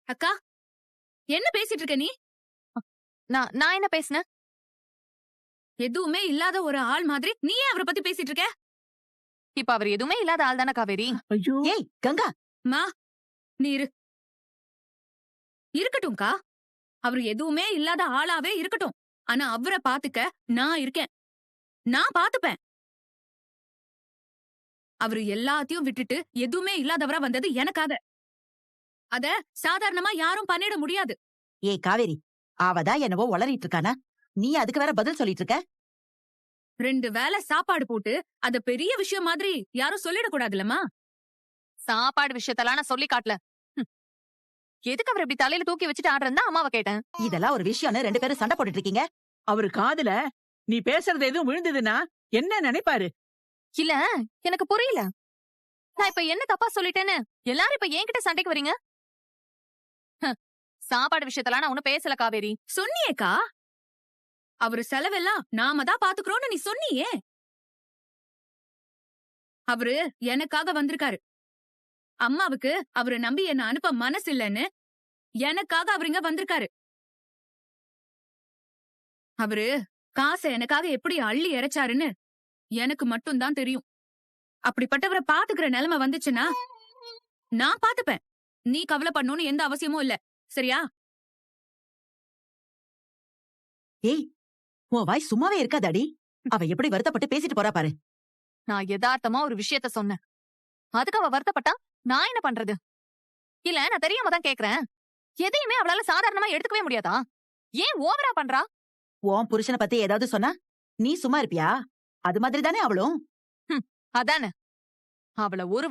அக்கா, என்ன பேசிட்டு இருக்க நீ? நான் என்ன பேசுனேன்? எதுவுமே இல்லாத ஒரு ஆள் மாதிரி நீ ஏன் அவரை பத்தி பேசிட்டு இருக்க? இப்ப அவர் எதுவுமே இல்லாத ஆள் தானே காவேரி. ஐயோ ஏய் கங்கா, மா, நீ இரு. இருக்கட்டும்க்கா, அவர் எதுவுமே இல்லாத ஆளாவே இருக்கட்டும். ஆனா அவரை பாத்துக்க நான் இருக்கேன். நான் பாத்துப்பேன். அவரு எல்லாத்தையும் விட்டுட்டு எதுவுமே இல்லாதவரா வந்தது எனக்காக. அத சாதாரணமா யாரும் பண்ணிட முடியாது. ஏய் காவேரி, அவதான் என்னவோ உளறிட்டு இருக்கானா? நீ அதுக்கு வேற பதில் சொல்லிட்டு இருக்க? 2 வேளை சாப்பாடு போட்டு அத பெரிய விஷயம் மாதிரி யாரும் சொல்லிடக் கூடாதுல்லம்மா. சாப்பாடு விஷயத்தெல்லாம் நான் சொல்லி காட்டல. எதுக்கு அவர் இப்படி தலையில தூக்கி வச்சுட்டு ஆடுறதா அம்மாவை கேட்டேன். இதெல்லாம் ஒரு விஷயம்னு 2 பேரும் சண்டை போட்டுட்டு இருக்கீங்க. அவரு காதுல நீ பேசுறது எதுவும் விழுந்ததுன்னா என்ன நினைப்பாரு? இல்ல, எனக்கு புரியல. நான் இப்ப என்ன தப்பா சொல்லிட்டேன்னு எல்லாரும் இப்ப என்கிட்ட சண்டைக்கு வரீங்க? சாப்பாடு விஷயத்தெல்லாம் நான் ஒண்ணும் பேசல காவேரி. சொன்னியேக்கா, அவரு செலவெல்லாம் நாம தான் பாத்துக்கிறோம்னு நீ சொன்னியே. அவரு எனக்காக வந்திருக்காரு. அம்மாவுக்கு அவரை நம்பி என்ன அனுப்ப மனசு இல்லன்னு எனக்காக அவர் இங்க வந்திருக்காரு. அவரு காசை எனக்காக எப்படி அள்ளி இறைச்சாருன்னு எனக்கு மட்டும் தான் தெரியும். அப்படிப்பட்டவரை பாத்துக்கிற நிலைமை வந்துச்சுன்னா நான் பாத்துப்பேன். நீ கவலைப்படணும்னு எந்த அவசியமும் இல்ல, சரியா? ஏய், உன் வாய் சும்மாவே இருக்காதாடி. அவ எப்படி வருத்தப்பட்டு பேசிட்டு போறா பாரு. நான் யதார்த்தமா ஒரு விஷயத்த சொன்னேன். அதுக்கு அவ வருத்தப்பட்டா நான் என்ன பண்றது? இல்ல, நான் தெரியாம தான் கேக்குறேன். எதையுமே அவளால சாதாரணமா எடுத்துக்கவே முடியாதா? ஏன் ஓவரா பண்றா? உன் புருஷனை பத்தி ஏதாவது சொன்னா நீ சும்மா இருப்பியா? அது மாதிரி தானே அவளும். அதானே, அவள ஒரு